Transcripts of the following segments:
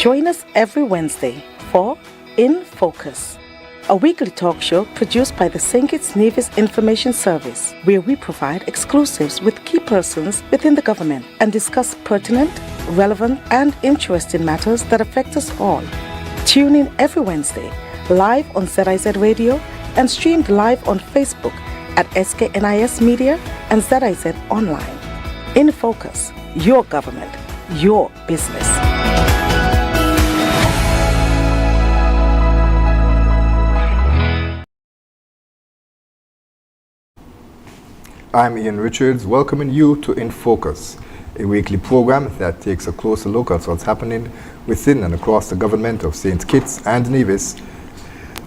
Join us every Wednesday for InFocus, a weekly talk show produced by the St. Kitts Nevis Information Service, where we provide exclusives with key persons within the government and discuss pertinent, relevant, and interesting matters that affect us all. Tune in every Wednesday, live on ZIZ Radio and streamed live on Facebook at SKNIS Media and ZIZ Online. InFocus, your government, your business. I'm Ian Richards, welcoming you to InFocus, a weekly program that takes a closer look at what's happening within and across the government of St. Kitts and Nevis.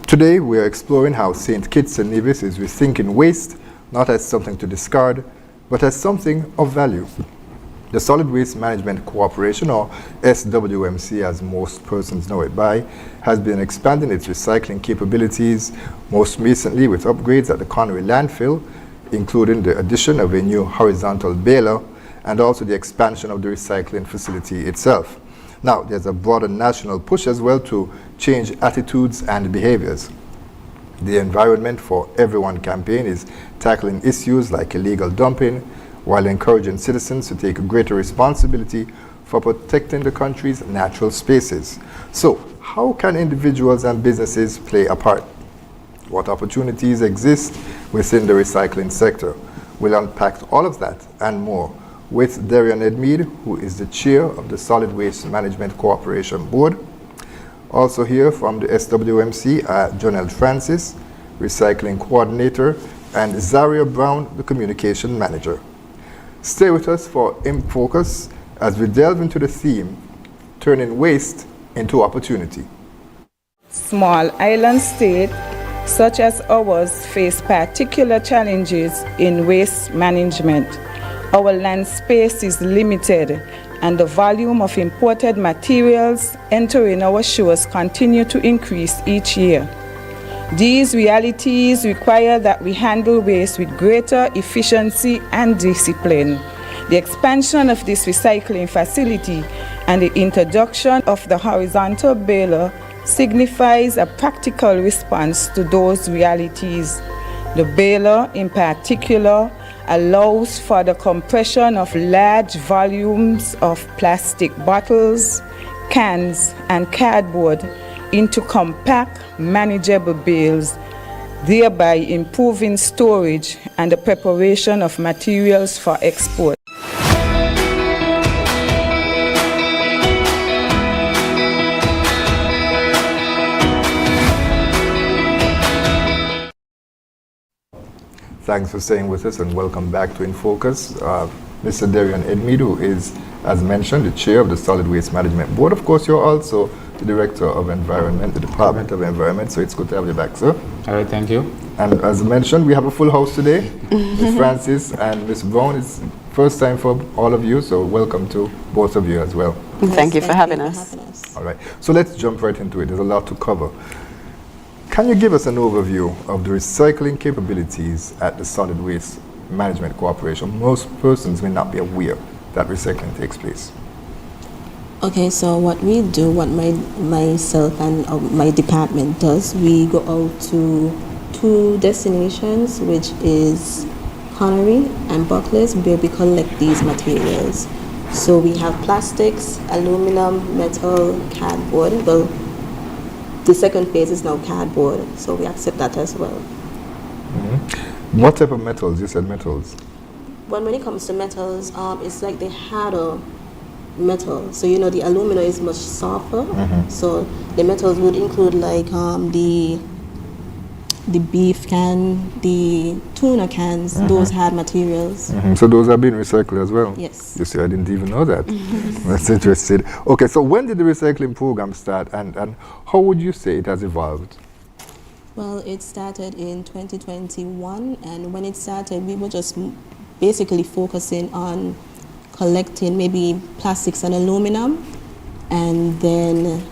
Today, we are exploring how St. Kitts and Nevis is rethinking waste, not as something to discard, but as something of value. The Solid Waste Management Corporation, or SWMC as most persons know it by, has been expanding its recycling capabilities, most recently with upgrades at the Conaree Landfill, including the addition of a new horizontal baler and also the expansion of the recycling facility itself. Now, there's a broader national push as well to change attitudes and behaviors. The Environment for Everyone campaign is tackling issues like illegal dumping while encouraging citizens to take a greater responsibility for protecting the country's natural spaces. So, how can individuals and businesses play a part? What opportunities exist within the recycling sector? We'll unpack all of that and more with Darian Edmead, who is the chair of the Solid Waste Management Corporation Board. Also here from the SWMC, Jonelle Francis, recycling coordinator, and Zaria Brown, the communication manager. Stay with us for InFocus as we delve into the theme, turning waste into opportunity. Small island state such as ours face particular challenges in waste management. Our land space is limited and the volume of imported materials entering our shores continue to increase each year. These realities require that we handle waste with greater efficiency and discipline. The expansion of this recycling facility and the introduction of the horizontal baler signifies a practical response to those realities. The baler, in particular, allows for the compression of large volumes of plastic bottles, cans, and cardboard into compact, manageable bales, thereby improving storage and the preparation of materials for export. Thanks for staying with us and welcome back to InFocus. Mr. Darian Edmead, who is, as mentioned, the chair of the Solid Waste Management Board. Of course, you're also the director of Environment, the Department of Environment, so it's good to have you back, sir. All right, thank you. And as mentioned, we have a full house today. Ms. Francis and Ms. Brown, it's first time for all of you, so welcome to both of you as well. Thank you for having us. All right, so let's jump right into it. There's a lot to cover. Can you give us an overview of the recycling capabilities at the Solid Waste Management Corporation? Most persons may not be aware that recycling takes place. Okay, so what we do, what myself and my department does, we go out to two destinations, which is Conaree and Buckless, where we collect these materials. So we have plastics, aluminum, metal, cardboard. Well, the second phase is now cardboard, so we accept that as well. Mm-hmm. What type of metals? You said metals. Well, when it comes to metals, it's like the harder metal. So you know the aluminum is much softer. Mm-hmm. So the metals would include like the beef can, the tuna cans, mm-hmm. those hard materials. Mm-hmm. So those are being recycled as well? Yes. You see, I didn't even know that. That's interesting. Okay, so when did the recycling program start and how would you say it has evolved? Well, it started in 2021, and when it started, we were just basically focusing on collecting maybe plastics and aluminum, and then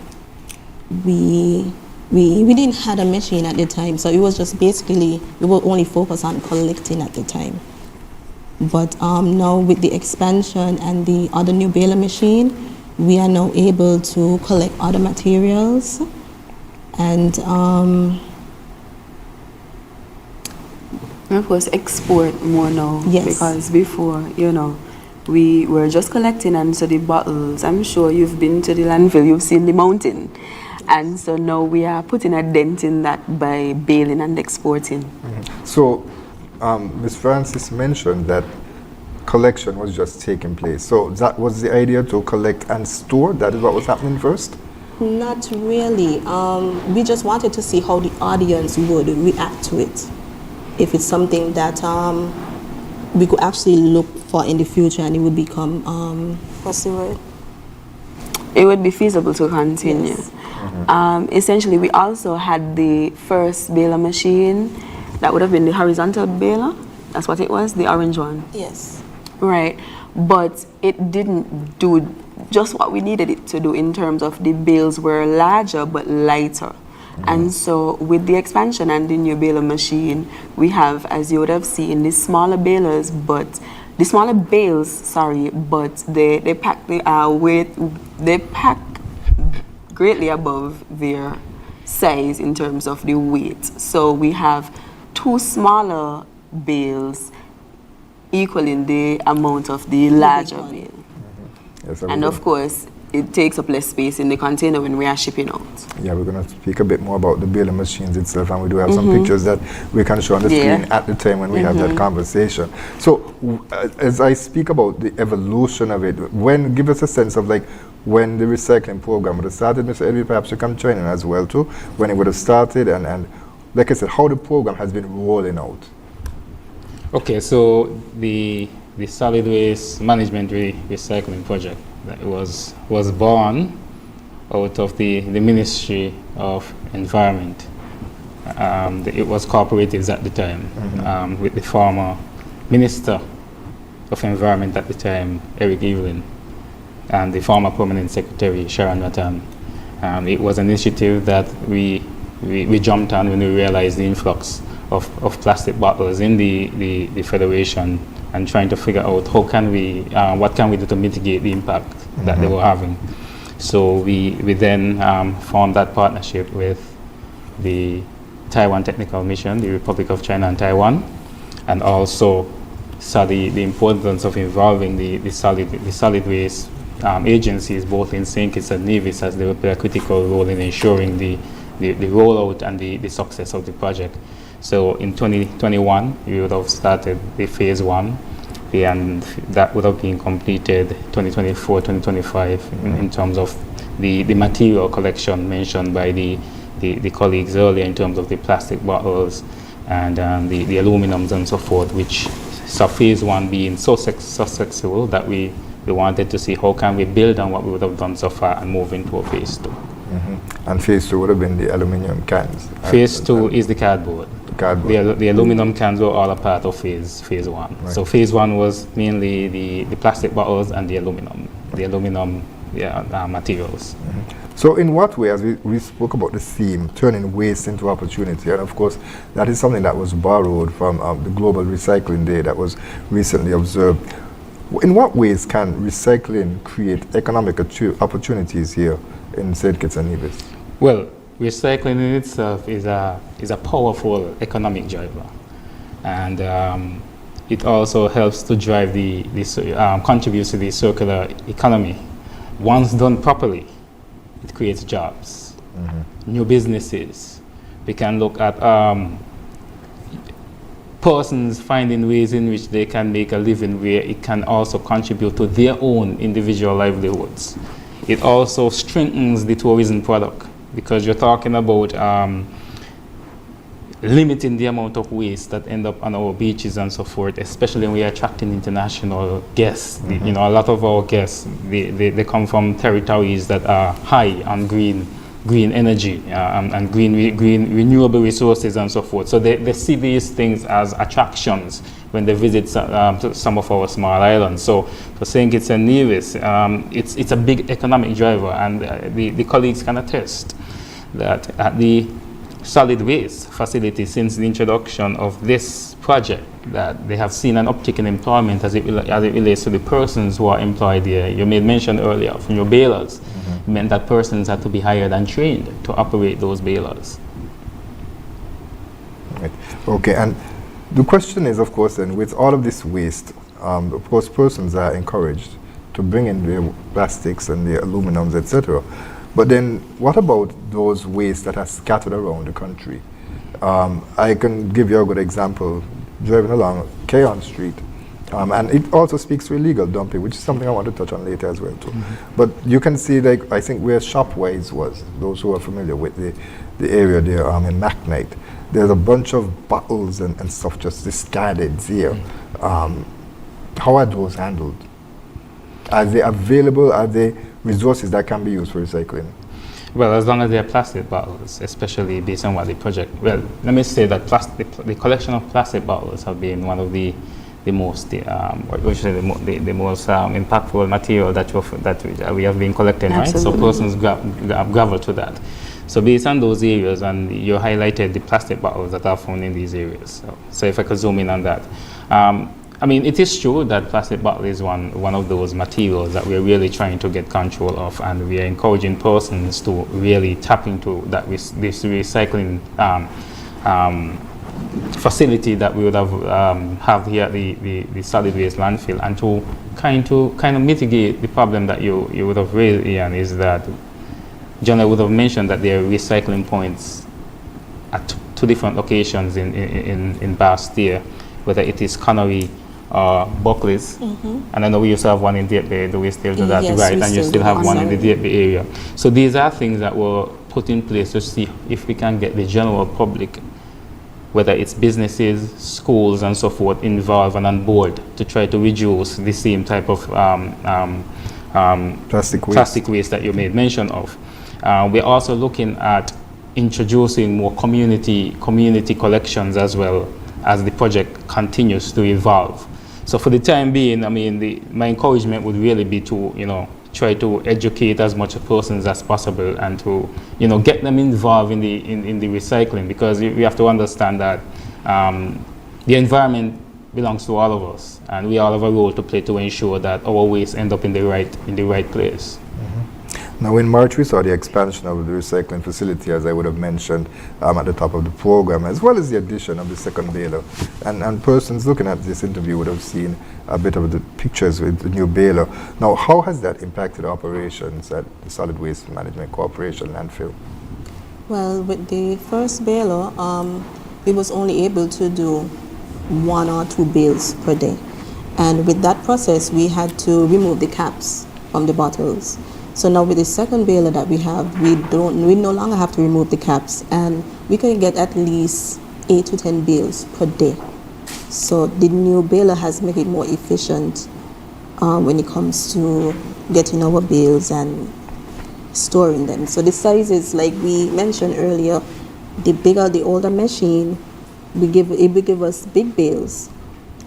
we didn't have a machine at the time, so it was just basically, we were only focused on collecting at the time. But now with the expansion and the other new baler machine, we are now able to collect other materials and of course export more now. Yes. Because before, we were just collecting, and so the bottles, I'm sure you've been to the landfill, you've seen the mountain. And so now we are putting a dent in that by baling and exporting. Mm-hmm. So, Ms. Francis mentioned that collection was just taking place. So that was the idea, to collect and store? That is what was happening first? not really. We just wanted to see how the audience would react to it. If it's something that we could actually look for in the future and it would become, what's the word? It would be feasible to continue. Yes. Essentially, we also had the first baler machine. That would have been the horizontal baler. That's what it was, the orange one. Yes. Right. But it didn't do just what we needed it to do in terms of the bales were larger but lighter. And so with the expansion and the new baler machine, we have, as you would have seen, the smaller balers, but the smaller bales, sorry, but they pack the weight, they pack greatly above their size in terms of the weight. So we have two smaller bales equaling the amount of the larger bale. Yes, And of course, it takes up less space in the container when we are shipping out. Yeah, we're going to speak a bit more about the baler machines itself, and we do have some pictures that we can show on the screen at the time when we have that conversation. So, as I speak about the evolution of it, give us a sense of like when the recycling program would have started. Mr. Edwin, perhaps you can join in as well too, when it would have started, and like I said, how the program has been rolling out. Okay, so the solid waste management recycling project that was born out of the Ministry of Environment. It was cooperatives at the time with the former Minister of Environment at the time, Eric Evelyn, and the former Permanent Secretary, Sharon Matan. It was an initiative that we jumped on when we realized the influx of plastic bottles in the Federation, and trying to figure out what can we do to mitigate the impact that they were having. So we then formed that partnership with the Taiwan Technical Mission, the Republic of China and Taiwan, and also saw the importance of involving the solid waste agencies, both in St. Kitts and Nevis, as they will play a critical role in ensuring the rollout and the success of the project. So in 2021, we would have started the phase 1, and that would have been completed 2024, 2025 in terms of the material collection mentioned by the colleagues earlier in terms of the plastic bottles and the aluminums and so forth, which saw phase 1 being so successful that we wanted to see how can we build on what we would have done so far and move into a phase 2. And phase 2 would have been the aluminum cans. Phase 2 is the cardboard. The aluminum cans were all a part of phase 1. Right. So phase 1 was mainly the plastic bottles and the aluminum materials. So in what way, as we spoke about the theme, turning waste into opportunity, and of course that is something that was borrowed from the Global Recycling Day that was recently observed. In what ways can recycling create economic opportunities here in St. Kitts and Nevis? Well, recycling in itself is a powerful economic driver, and it also helps to drive contributes to the circular economy. Once done properly, it creates jobs, new businesses. We can look at persons finding ways in which they can make a living where it can also contribute to their own individual livelihoods. It also strengthens the tourism product, because you're talking about limiting the amount of waste that end up on our beaches and so forth, especially when we are attracting international guests. A lot of our guests, they come from territories that are high on green energy and green renewable resources and so forth. So they see these things as attractions when they visit some of our small islands. So for St. Kitts and Nevis, it's a big economic driver, and the colleagues can attest that at the solid waste facility since the introduction of this project, that they have seen an uptick in employment as it relates to the persons who are employed there. You made mention earlier from your balers. It meant that persons had to be hired and trained to operate those balers. Right. Okay, and the question is, of course, then with all of this waste, of course, persons are encouraged to bring in their plastics and their aluminums, etc. But then, what about those wastes that are scattered around the country? I can give you a good example. Driving along Keon Street, and it also speaks to illegal dumping, which is something I want to touch on later as well too. But you can see, like, I think where Shopwise was, those who are familiar with the area there in McKnight, there's a bunch of bottles and stuff just discarded there. How are those handled? Are they available? Are they resources that can be used for recycling? Well, as long as they're plastic bottles, especially based on what the project, well, let me say that the collection of plastic bottles have been one of the most, the most impactful material that we have been collecting, Absolutely. right? So persons gravel to that. So based on those areas, and you highlighted the plastic bottles that are found in these areas. So if I could zoom in on that. I mean, it is true that plastic bottle is one of those materials that we're really trying to get control of, and we are encouraging persons to really tap into that this recycling facility that we would have here at the solid waste landfill, and to kind of mitigate the problem that you would have raised, Ian, is that John, I would have mentioned that there are recycling points at two different locations in Bastille, whether it is Conaree Buckley's, and I know we used to have one in Deep Bay. Do we still do that? Yes, right, we and you still still do. have one in the Deep Bay area. So these are things that were put in place to see if we can get the general public, whether it's businesses, schools, and so forth, involved and on board to try to reduce the same type of plastic waste that you made mention of. We're also looking at introducing more community collections as well as the project continues to evolve. So for the time being, I mean, my encouragement would really be to, try to educate as much persons as possible, and to, get them involved in the recycling, because we have to understand that the environment belongs to all of us, and we all have a role to play to ensure that our waste end up in the right place. Now, in March, we saw the expansion of the recycling facility, as I would have mentioned at the top of the program, as well as the addition of the second baler. And persons looking at this interview would have seen a bit of the pictures with the new baler. Now, how has that impacted operations at the Solid Waste Management Corporation landfill? Well, with the first baler, it was only able to do 1 or 2 bales per day. And with that process, we had to remove the caps from the bottles. So now with the second baler that we have, we no longer have to remove the caps, and we can get at least 8 to 10 bales per day. So the new baler has made it more efficient when it comes to getting our bales and storing them. So the sizes, like we mentioned earlier, the bigger, the older machine, it will give us big bales,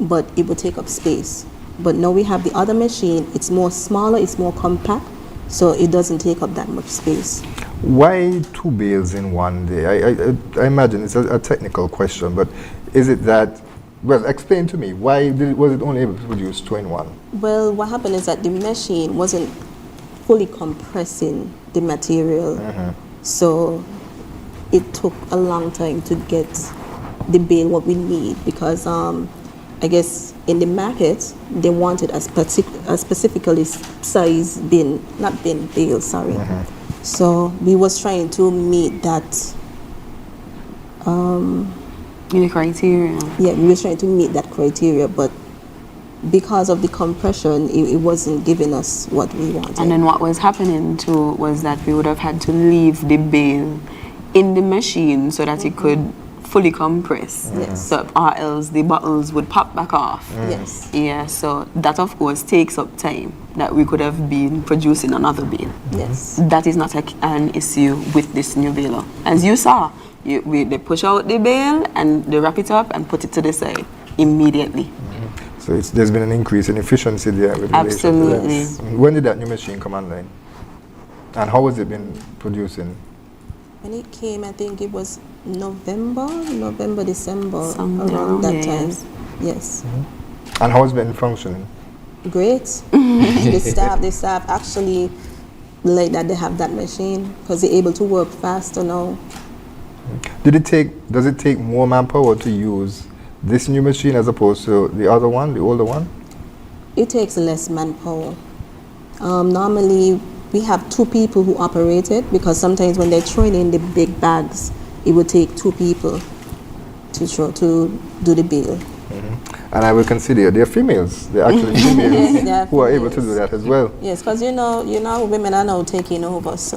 but it will take up space. But now we have the other machine, it's more smaller, it's more compact, so it doesn't take up that much space. Why 2 bales in one day? I imagine it's a technical question, but is it that, well, explain to me, why was it only able to produce 2 in 1? Well, what happened is that the machine wasn't fully compressing the material, so it took a long time to get the bale what we need, because I guess in the market they wanted a specifically size bale, sorry. So we was trying to meet that In the criteria. yeah, we were trying to meet that criteria, but because of the compression, it wasn't giving us what we wanted. And then what was happening too was that we would have had to leave the bale in the machine so that it could fully compress. Yes. So, or else the bottles would pop back off. Yes. Yeah, so that of course takes up time that we could have been producing another bale. Yes. That is not an issue with this new baler. As you saw, they push out the bale and they wrap it up and put it to the side immediately. So there's been an increase in efficiency there with relation to Absolutely. this. When did that new machine come online? And how has it been producing? When it came, I think it was November, December, Somewhere around that around, time. yes. Yes. And how has it been functioning? Great. The staff actually like that they have that machine because they're able to work faster now. Does it take more manpower to use this new machine as opposed to the other one, the older one? It takes less manpower. Normally, we have 2 people who operate it because sometimes when they're throwing in the big bags, it would take 2 people to do the bale. And I will consider they're females. They're actually females Yes, they are who are able to females. do that as well. Yes, because you know, women are now taking over. So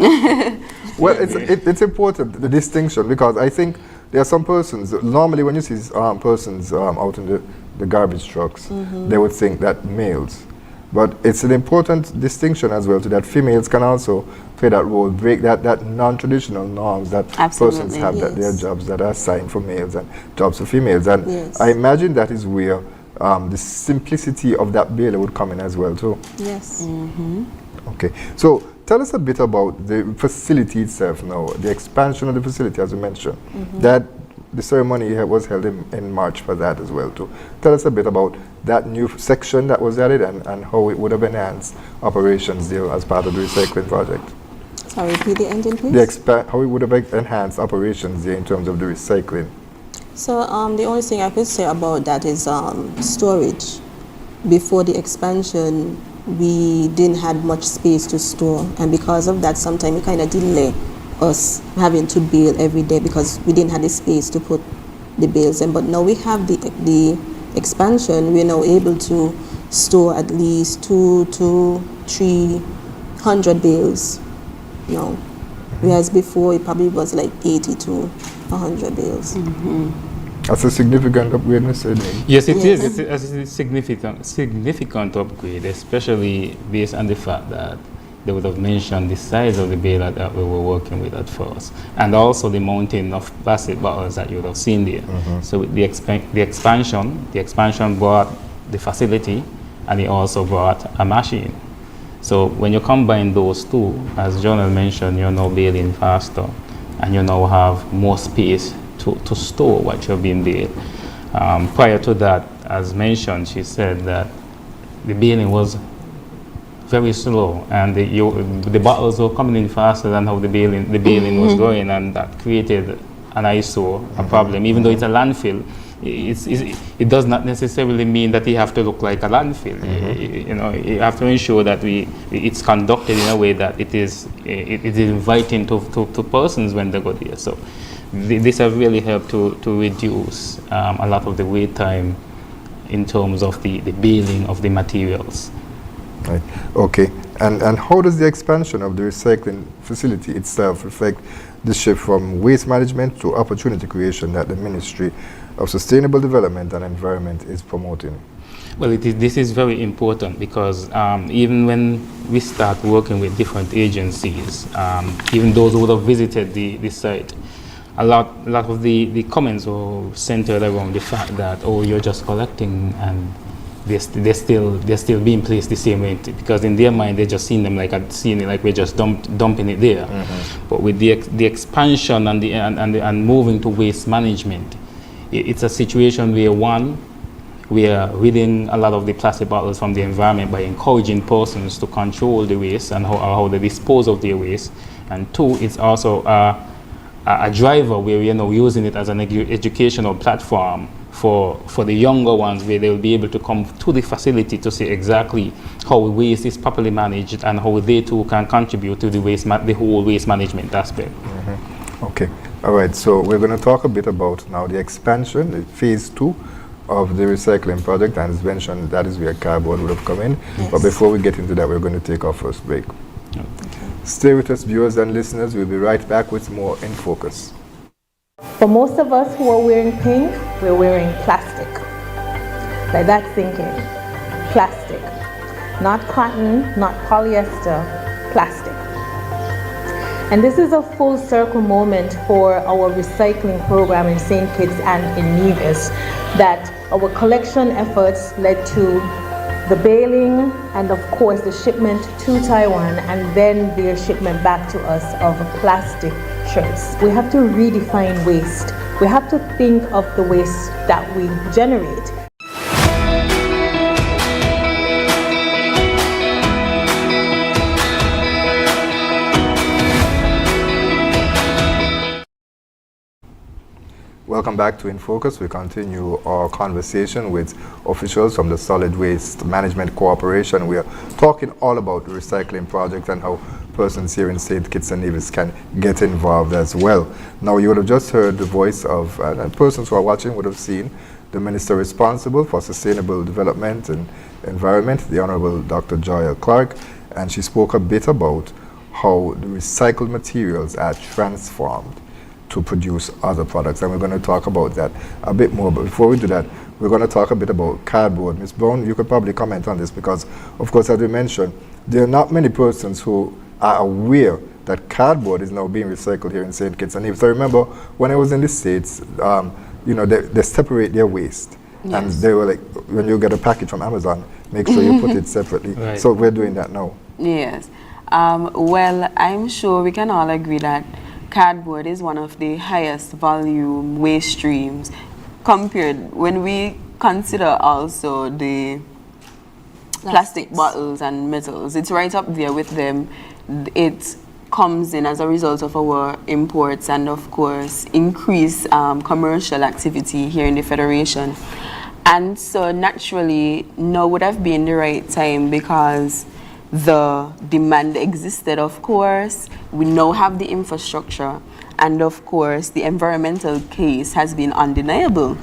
Well, it's important, the distinction, because I think there are some persons, normally when you see persons out in the garbage trucks, they would think that males. But it's an important distinction as well, to that females can also play that role, break that non-traditional norms that persons Absolutely, have, that there are yes. jobs that are assigned for males and jobs for females. And Yes. I imagine that is where the simplicity of that baler would come in as well too. yes. Okay, so tell us a bit about the facility itself now, the expansion of the facility, as you mentioned. That the ceremony was held in March for that as well too. Tell us a bit about that new section that was added and how it would have enhanced operations there as part of the recycling project. Sorry, repeat the engine, please. How it would have enhanced operations there in terms of the recycling. So the only thing I could say about that is storage. Before the expansion, we didn't have much space to store, and because of that, sometimes it kind of delay us having to bale every day because we didn't have the space to put the bales in. But now we have the expansion, we're now able to store at least 200 to 300 bales now, whereas before it probably was like 80 to 100 bales. That's a significant upgrade, Mr. Dean. Yes, it Yes. is. It's a significant upgrade, especially based on the fact that they would have mentioned the size of the baler that we were working with at first, and also the mountain of plastic bottles that you would have seen there. So with the expansion brought the facility, and it also brought a machine. So when you combine those two, as Jonah mentioned, you're now baling faster, and you now have more space to store what you've been baled. Prior to that, as mentioned, she said that the baling was very slow, and the bottles were coming in faster than how the baling was going, and that created an eyesore, a problem. Even though it's a landfill, it does not necessarily mean that you have to look like a landfill. You have to ensure that it's conducted in a way that it is inviting to persons when they go there. So this has really helped to reduce a lot of the wait time in terms of the baling of the materials. Right. Okay. And how does the expansion of the recycling facility itself reflect the shift from waste management to opportunity creation that the Ministry of Sustainable Development and Environment is promoting? Well, this is very important because even when we start working with different agencies, even those who would have visited the site, a lot of the comments were centered around the fact that, oh, you're just collecting, and they're still being placed the same way, because in their mind they just seen it like we're just dumping it there. But with the expansion and moving to waste management, it's a situation where we are ridding a lot of the plastic bottles from the environment by encouraging persons to control the waste and how they dispose of their waste, and 2, it's also a driver where we are now using it as an educational platform for the younger ones, where they will be able to come to the facility to see exactly how waste is properly managed and how they too can contribute to the whole waste management aspect. Okay. All right. So we're going to talk a bit about now the expansion, the phase 2 of the recycling project, and as mentioned, that is where cardboard would have come in. Yes. But before we get into that, we're going to take our first break. Stay with us, viewers and listeners. We'll be right back with more In Focus. For most of us who are wearing pink, we're wearing plastic. Like that's thinking. Plastic. Not cotton, not polyester, plastic. And this is a full circle moment for our recycling program in St. Kitts and in Nevis, that our collection efforts led to the baling, and of course the shipment to Taiwan, and then their shipment back to us of plastic shirts. We have to redefine waste. We have to think of the waste that we generate. Welcome back to InFocus. We continue our conversation with officials from the Solid Waste Management Corporation. We are talking all about the recycling project and how persons here in St. Kitts and Nevis can get involved as well. Now, you would have just heard the voice of, and persons who are watching would have seen the Minister responsible for Sustainable Development and Environment, the Honorable Dr. Joya Clark, and she spoke a bit about how the recycled materials are transformed to produce other products, and we're going to talk about that a bit more. But before we do that, we're going to talk a bit about cardboard. Ms. Brown, you could probably comment on this because, of course, as we mentioned, there are not many persons who are aware that cardboard is now being recycled here in St. Kitts and Nevis. I remember when I was in the States, you know, they separate their waste. Yes. And they were like, when you get a package from Amazon, make sure you put it separately. Right. So we're doing that now. Yes. Well, I'm sure we can all agree that cardboard is one of the highest volume waste streams compared when we consider also the plastic bottles and metals. It's right up there with them. It comes in as a result of our imports and of course increased commercial activity here in the Federation. And so naturally now would have been the right time because the demand existed, of course. We now have the infrastructure, and of course, the environmental case has been undeniable.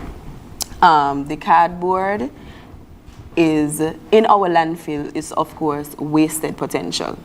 The cardboard is in our landfill is, of course, wasted potential.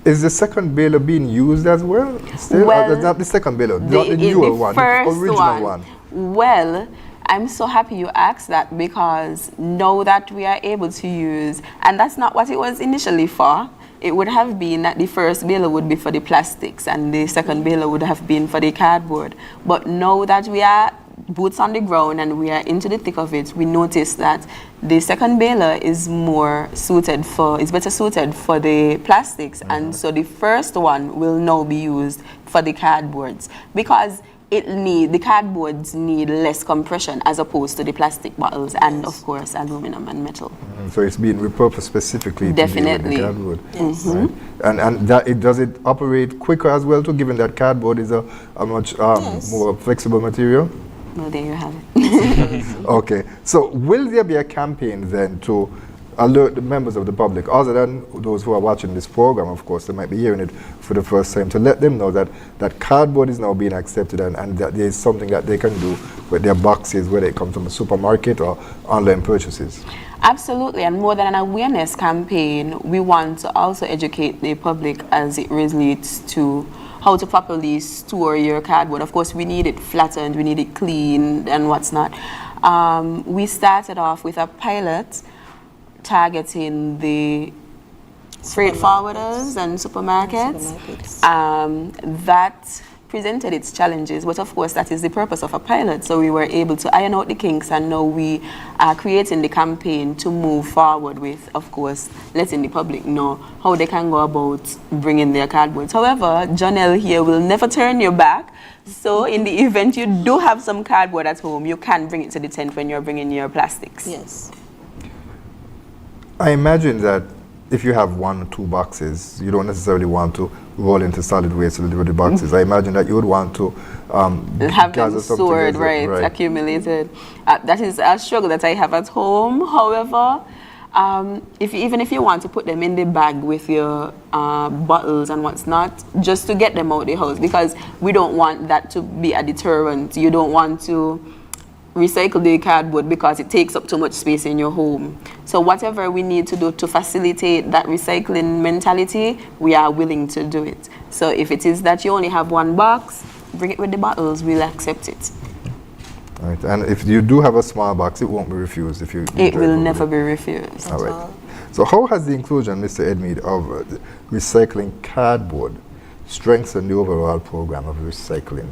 Is the second baler being used as well? Still? Well, not the second baler, not the newer one, the original one. Well, I'm so happy you asked that because now that we are able to use, and that's not what it was initially for. It would have been that the first baler would be for the plastics and the second baler would have been for the cardboard. But now that we are boots on the ground and we are into the thick of it, we notice that the second baler is more suited for, is better suited for the plastics. And so the first one will now be used for the cardboards because the cardboards need less compression as opposed to the plastic bottles and of course aluminum and metal. So it's being repurposed specifically definitely to deal with the cardboard. Yes. Right. And that does it operate quicker as well too, given that cardboard is a much more flexible material? Well, there you have it. Okay, so will there be a campaign then to alert the members of the public, other than those who are watching this program, of course, they might be hearing it for the first time, to let them know that cardboard is now being accepted and that there is something that they can do with their boxes, whether it comes from a supermarket or online purchases? Absolutely, and more than an awareness campaign, we want to also educate the public as it relates to how to properly store your cardboard. Of course, we need it flattened, we need it clean and what's not. We started off with a pilot targeting the freight forwarders and supermarkets. That presented its challenges, but of course that is the purpose of a pilot. So we were able to iron out the kinks, and now we are creating the campaign to move forward with, of course, letting the public know how they can go about bringing their cardboards. However, Janelle here will never turn your back. So in the event you do have some cardboard at home, you can bring it to the tent when you're bringing your plastics. Yes. I imagine that if you have 1 or 2 boxes, you don't necessarily want to roll into solid waste to deliver the boxes. I imagine that you would want to have them stored, right, accumulated. That is a struggle that I have at home. However, even if you want to put them in the bag with your bottles and what's not, just to get them out the house, because we don't want that to be a deterrent. You don't want to recycle the cardboard because it takes up too much space in your home. So whatever we need to do to facilitate that recycling mentality, we are willing to do it. So if it is that you only have 1 box, bring it with the bottles, we'll accept it. Right. And if you do have a small box, it won't be refused. It will never be refused. All right. So how has the inclusion, Mr. Edmead, of recycling cardboard strengthened the overall program of recycling?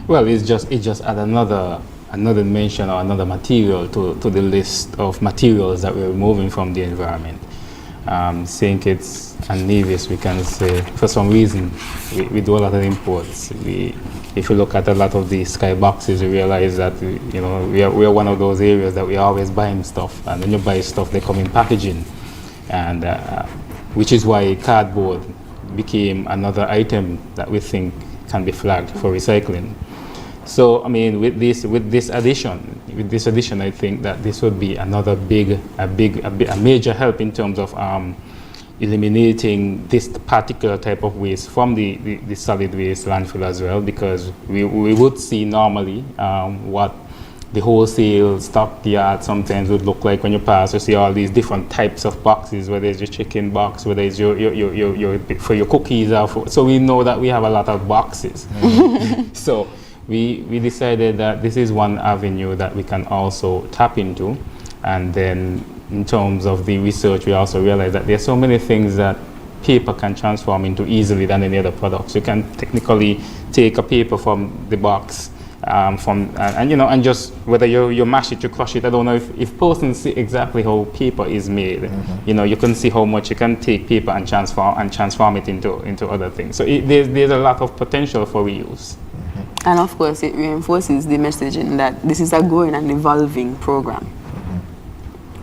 Well, it's just add another another dimension or another material to the list of materials that we're removing from the environment. St. Kitts and Nevis, we can say, for some reason, we do a lot of imports. If you look at a lot of the sky boxes, you realize that we are one of those areas that we are always buying stuff, and when you buy stuff, they come in packaging, and which is why cardboard became another item that we think can be flagged for recycling. So, I mean, with this addition, I think that this would be another a major help in terms of eliminating this particular type of waste from the solid waste landfill as well, because we would see normally what the wholesale stock yard sometimes would look like when you pass. You see all these different types of boxes, whether it's your chicken box, whether it's your for your cookies, so we know that we have a lot of boxes. So we decided that this is one avenue that we can also tap into. And then in terms of the research, we also realized that there's so many things that paper can transform into easily than any other products. You can technically take a paper from the box, and just whether you mash it, you crush it. I don't know if persons see exactly how paper is made. You can see how much you can take paper and transform it into other things. So there's a lot of potential for reuse. And of course, it reinforces the messaging that this is a growing and evolving program.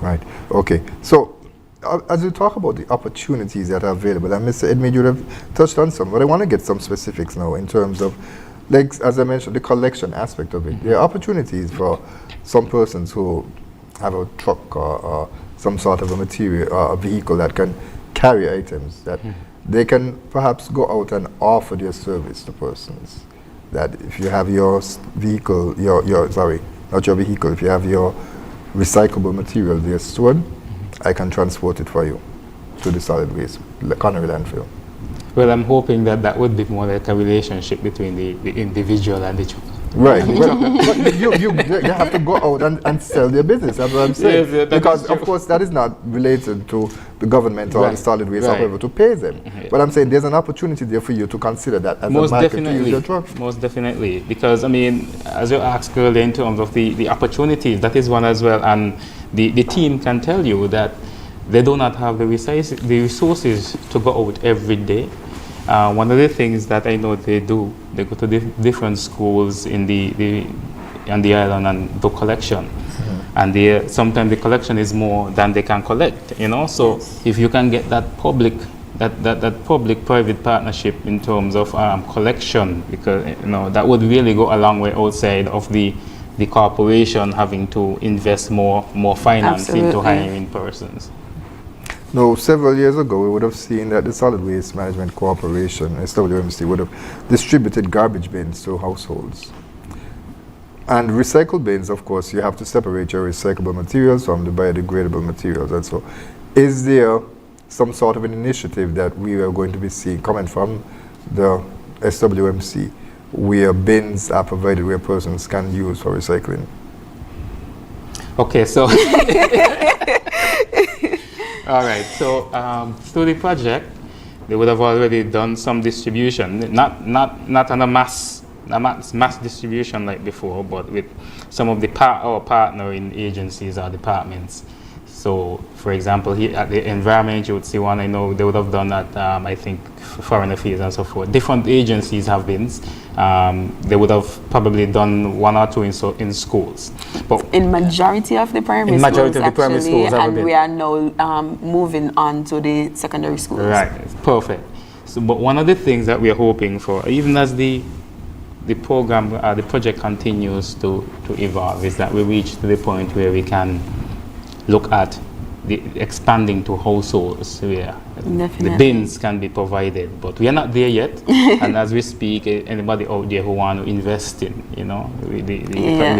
Right. Okay. So, as you talk about the opportunities that are available, and Mr. Edmund, you have touched on some, but I want to get some specifics now in terms of, like, as I mentioned, the collection aspect of it. There are opportunities for some persons who have a truck or some sort of a material or a vehicle that can carry items that they can perhaps go out and offer their service to persons. That if you have your vehicle, if you have your recyclable material there stored, I can transport it for you to the solid waste, Conaree Landfill. Well, I'm hoping that would be more like a relationship between the individual and the truck. Right. But you have to go out and sell their business, that's what I'm saying. Yes, because, of course, that is not related to the government or the solid waste, however, to pay them. But I'm saying there's an opportunity there for you to consider that as a market to use your truck. Most definitely. Because, I mean, as you asked earlier in terms of the opportunities, that is one as well. And the team can tell you that they do not have the resources to go out every day. One of the things that I know they do, they go to different schools on the island and do collection. And sometimes the collection is more than they can collect, So if you can get that public-private partnership in terms of collection, because that would really go a long way outside of the corporation having to invest more finance into hiring persons. No, several years ago, we would have seen that the Solid Waste Management Corporation, SWMC, would have distributed garbage bins to households. And recycled bins, of course, you have to separate your recyclable materials from the biodegradable materials. And so, is there some sort of an initiative that we are going to be seeing coming from the SWMC where bins are provided where persons can use for recycling? Okay, so all right, so through the project, they would have already done some distribution, not on a mass distribution like before, but with some of our partnering agencies or departments. So, for example, here at the environment, you would see one. I know they would have done that. I think foreign affairs and so forth. Different agencies have bins. They would have probably done one or two in schools. But in majority of the primary schools, and we are now moving on to the secondary schools. Right, perfect. So, but one of the things that we are hoping for, even as the program, the project continues to evolve, is that we reach to the point where we can look at the expanding to households where the bins can be provided, but we are not there yet. And as we speak, anybody out there who want to invest in, we are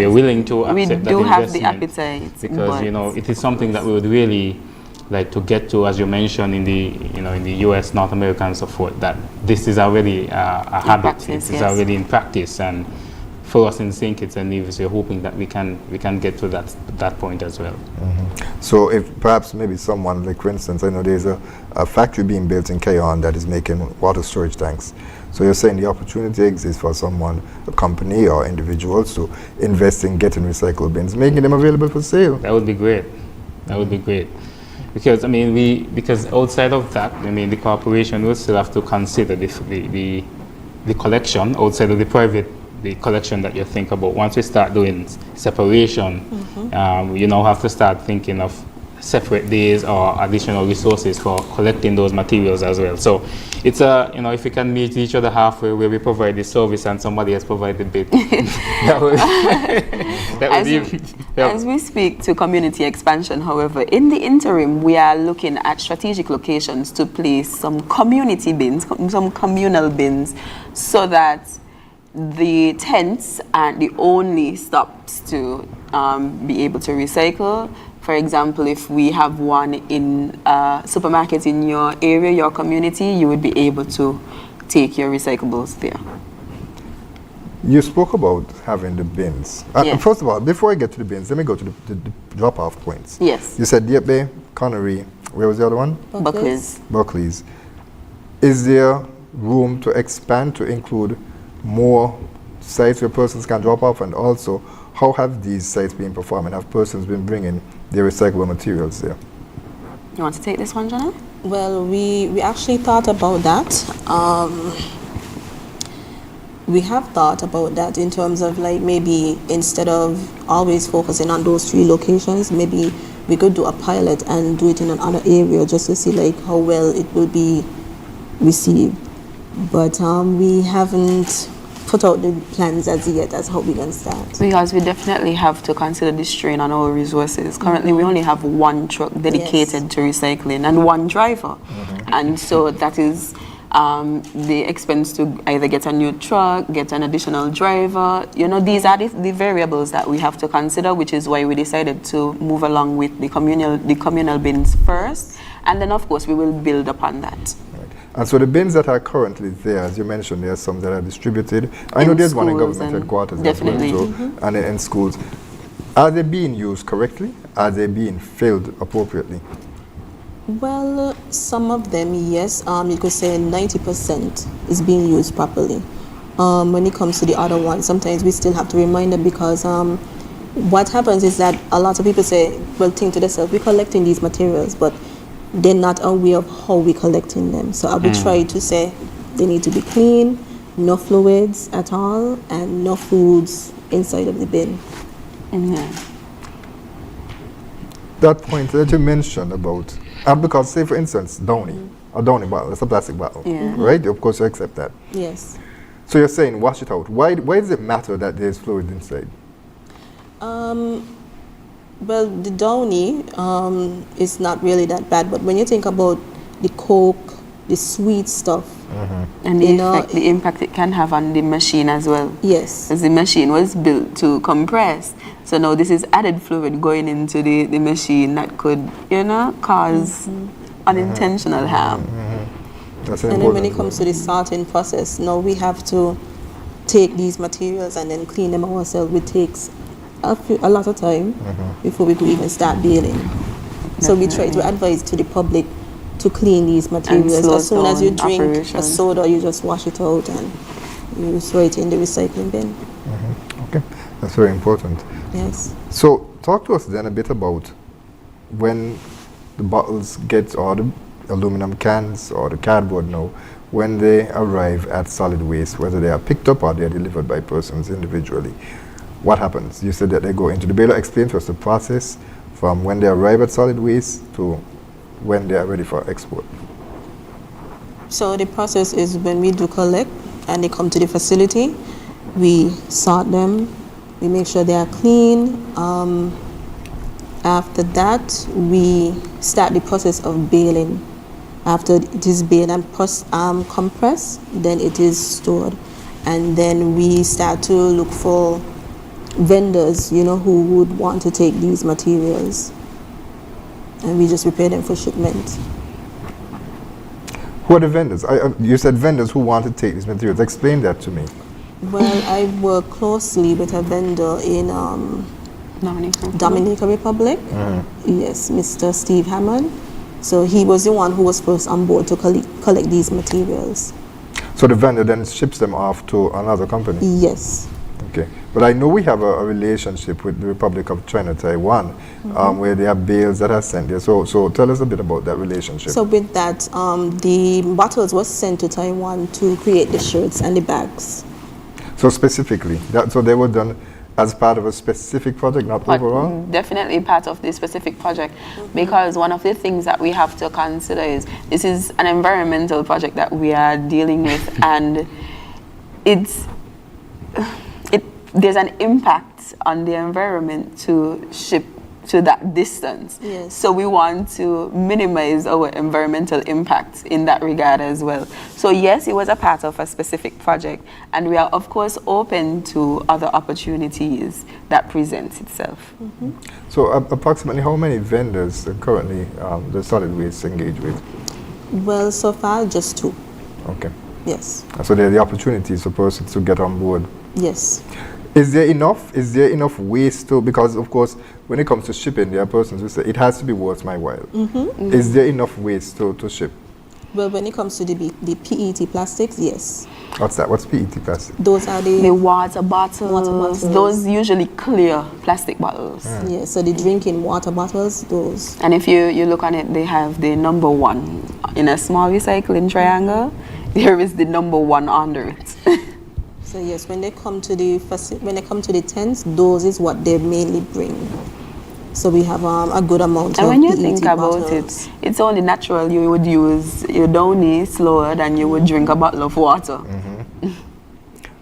willing to accept that investment. We do have the appetite, because it is something that we would really like to get to, as you mentioned, in the U.S., North America, and so forth. That this is already a habit. It is already in practice, and for us in St. Kitts and Nevis, we're hoping that we can get to that point as well. So if perhaps maybe someone, like for instance, I know there's a factory being built in Cayon that is making water storage tanks. So you're saying the opportunity exists for someone, a company or individuals to invest in getting recycled bins, making them available for sale. That would be great. That would be great. Because I mean, because outside of that, I mean, the corporation will still have to consider the collection outside of the private, the collection that you think about. Once we start doing separation, you now have to start thinking of separate days or additional resources for collecting those materials as well. So it's if we can meet each other halfway where we provide the service and somebody else provide the bid. As we speak to community expansion, however, in the interim, we are looking at strategic locations to place some community bins, some communal bins, so that the tents aren't the only stops to be able to recycle. For example, if we have one in supermarkets in your area, your community, you would be able to take your recyclables there. You spoke about having the bins. Yes. First of all, before I get to the bins, let me go to the drop-off points. Yes. You said Deep Bay, Conaree. Where was the other one? Buckley's. Is there room to expand to include more sites where persons can drop off? And also, how have these sites been performing? Have persons been bringing their recyclable materials there? You want to take this one, Jenna? Well, we actually thought about that. We have thought about that in terms of like maybe instead of always focusing on those 3 locations, maybe we could do a pilot and do it in another area just to see like how well it will be received. But we haven't put out the plans as yet as how we can start. Because we definitely have to consider the strain on our resources. Currently, we only have 1 truck dedicated to recycling and 1 driver. And so that is the expense to either get a new truck, get an additional driver. You know, these are the variables that we have to consider, which is why we decided to move along with the communal bins first. And then, of course, we will build upon that. And so the bins that are currently there, as you mentioned, there are some that are distributed. I know there's one in government headquarters as well, so, and in schools. Are they being used correctly? Are they being filled appropriately? Well, some of them, yes. You could say 90% is being used properly. When it comes to the other ones, sometimes we still have to remind them because what happens is that a lot of people say, well, think to themselves, we're collecting these materials, but they're not aware of how we're collecting them. So I would try to say they need to be clean, no fluids at all, and no foods inside of the bin. That point that you mentioned about, because say for instance, a Downy bottle, it's a plastic bottle, right? Of course you accept that. Yes. So you're saying wash it out. Why does it matter that there's fluid inside? Well, the Downy is not really that bad, but when you think about the Coke, the sweet stuff, and the impact it can have on the machine as well. Yes. Because the machine was built to compress. So now this is added fluid going into the machine that could, cause unintentional harm. That's and then when it comes to the sorting process, now we have to take these materials and then clean them ourselves, which takes a lot of time before we could even start baling. So we try to advise to the public to clean these materials. As soon as you drink a soda, you just wash it out and you throw it in the recycling bin. Okay, that's very important. Yes. So talk to us then a bit about when the bottles get, or the aluminum cans or the cardboard now, when they arrive at solid waste, whether they are picked up or they are delivered by persons individually. What happens? You said that they go into the baler. Explain to us the process from when they arrive at solid waste to when they are ready for export. So the process is when we do collect and they come to the facility, we sort them, we make sure they are clean. After that, we start the process of baling. After it is baled and compressed, then it is stored. And then we start to look for vendors, who would want to take these materials, and we just prepare them for shipment. Who are the vendors? You said vendors who want to take these materials. Explain that to me. Well, I work closely with a vendor in Dominican Republic. Yes, Mr. Steve Hammond. So he was the one who was first on board to collect these materials. So the vendor then ships them off to another company? Yes. Okay. But I know we have a relationship with the Republic of China, Taiwan, where they have bales that are sent there. So tell us a bit about that relationship. So with that, the bottles were sent to Taiwan to create the shirts and the bags. So specifically, so they were done as part of a specific project, not overall? Definitely part of the specific project, because one of the things that we have to consider is this is an environmental project that we are dealing with, and there's an impact on the environment to ship to that distance. Yes. So we want to minimize our environmental impact in that regard as well. So yes, it was a part of a specific project, and we are of course open to other opportunities that present itself. So approximately how many vendors currently the solid waste engage with? Well, so far, just 2. Okay. Yes. So there are the opportunities for persons to get on board. Yes. Is there enough waste to, because of course when it comes to shipping there are persons who say it has to be worth my while. Is there enough waste to ship? Well, when it comes to the PET plastics, yes. What's that? What's PET plastic? Those are The water bottles, those usually clear plastic bottles. Yeah, so the drinking water bottles, those. And if you look on it, they have the number 1 in a small recycling triangle. There is the number 1 under it. So yes, when they come to the tents, those is what they mainly bring. So we have a good amount and of when you PET think about bottles. it's only natural you would use your downy slower than you would drink a bottle of water.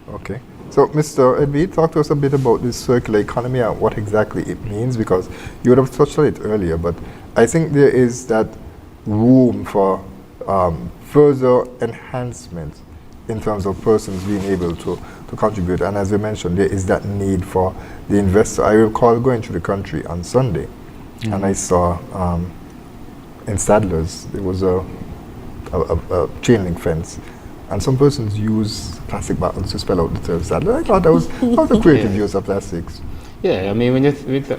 Okay. So Mr. Edby, talk to us a bit about this circular economy and what exactly it means, because you would have touched on it earlier, but I think there is that room for further enhancement in terms of persons being able to contribute. And as you mentioned, there is that need for the investor. I recall going through the country on Sunday, and I saw in Sadler's, there was a chain link fence, and some persons use plastic bottles to spell out the term Sadler. I thought that was a creative use of plastics. Yeah, I mean, when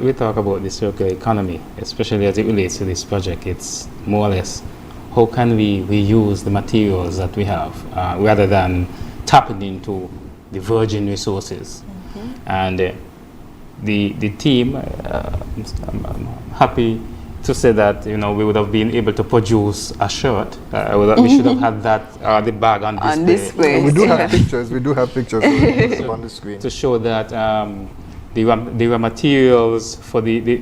we talk about the circular economy, especially as it relates to this project, it's more or less how can we reuse the materials that we have rather than tapping into the virgin resources. And the team, I'm happy to say that we would have been able to produce a shirt. We should have had that the bag on display. We do have pictures. We do have pictures on the screen to show that the raw materials for the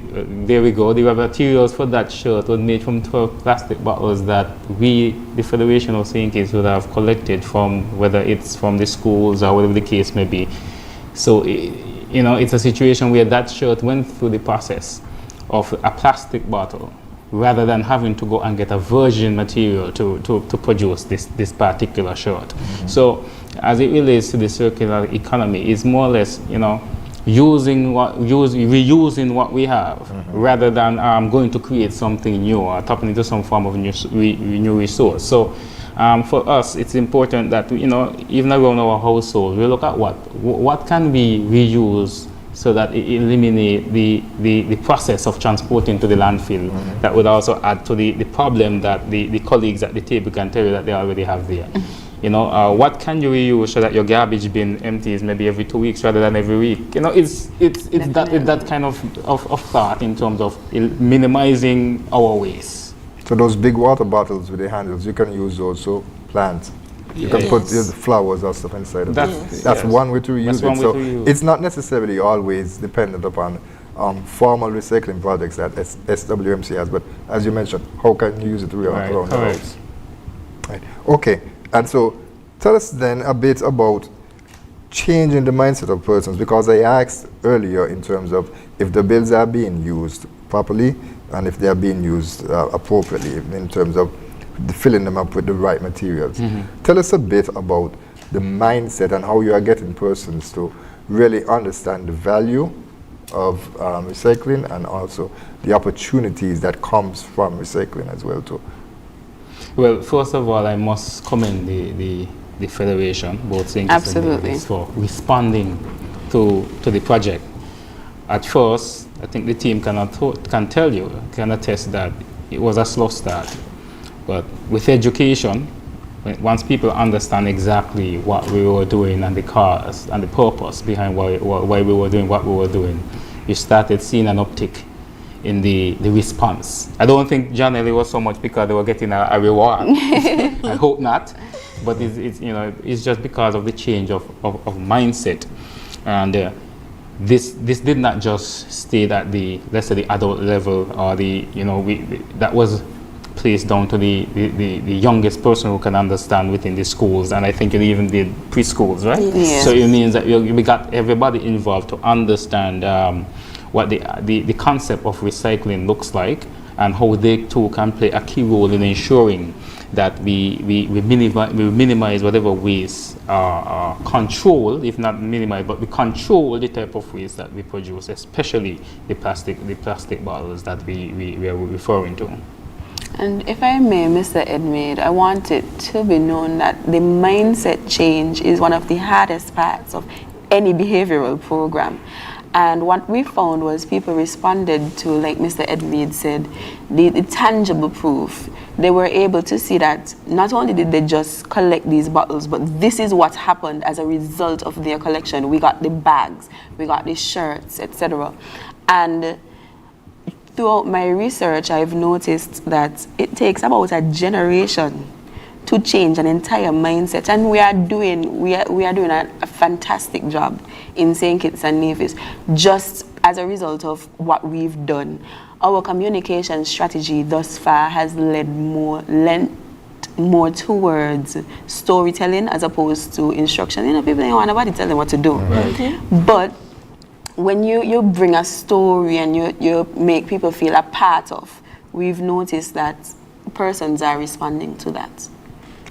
raw materials for that shirt were made from 12 plastic bottles that we, the Federation of St. Kitts, would have collected from, whether it's from the schools or whatever the case may be. So it's a situation where that shirt went through the process of a plastic bottle rather than having to go and get a virgin material to produce this particular shirt. So as it relates to the circular economy, it's more or less reusing what we have rather than going to create something new or tapping into some form of new resource. So for us, it's important that even around our household, we look at what can we reuse so that it eliminate the process of transporting to the landfill. That would also add to the problem that the colleagues at the table can tell you that they already have there. What can you reuse so that your garbage bin empties maybe every 2 weeks rather than every week? It's that kind of thought in terms of minimizing our waste. So those big water bottles with the handles, you can use those to plant. You can put the flowers or stuff inside of it. That's one way to reuse it. So it's not necessarily always dependent upon formal recycling projects that SWMC has, but as you mentioned, how can you use it around the house? Right. Okay. And so tell us then a bit about changing the mindset of persons, because I asked earlier in terms of if the bills are being used properly and if they are being used appropriately in terms of filling them up with the right materials. Tell us a bit about the mindset and how you are getting persons to really understand the value of recycling and also the opportunities that comes from recycling as well too. Well, first of all, I must commend the Federation, both St. Kitts and Nevis, for responding to the project. At first, I think the team can attest that it was a slow start. But with education once people understand exactly what we were doing and the cause and the purpose behind why we were doing what we were doing, you started seeing an uptick in the response. I don't think generally it was so much because they were getting a reward. I hope not, but it's just because of the change of mindset. And this did not just stay at the, let's say, the adult level, or that was placed down to the youngest person who can understand within the schools, and I think it even did preschools, right? Yes. So it means that we got everybody involved to understand what the concept of recycling looks like, and how they too can play a key role in ensuring that we minimize whatever waste, control, if not minimize, but we control the type of waste that we produce, especially the plastic bottles that we are referring to. And if I may, Mr. Edmade, I want it to be known that the mindset change is one of the hardest parts of any behavioral program. And what we found was people responded to, like Mr. Edmade said, the tangible proof. They were able to see that not only did they just collect these bottles, but this is what happened as a result of their collection. We got the bags, we got the shirts, etc. And throughout my research, I've noticed that it takes about a generation to change an entire mindset, and we are doing a fantastic job in St. Kitts and Nevis, just as a result of what we've done. Our communication strategy thus far has lent more towards storytelling as opposed to instruction. People don't want nobody tell them what to do. Right. But when you bring a story and you make people feel a part of, we've noticed that persons are responding to that.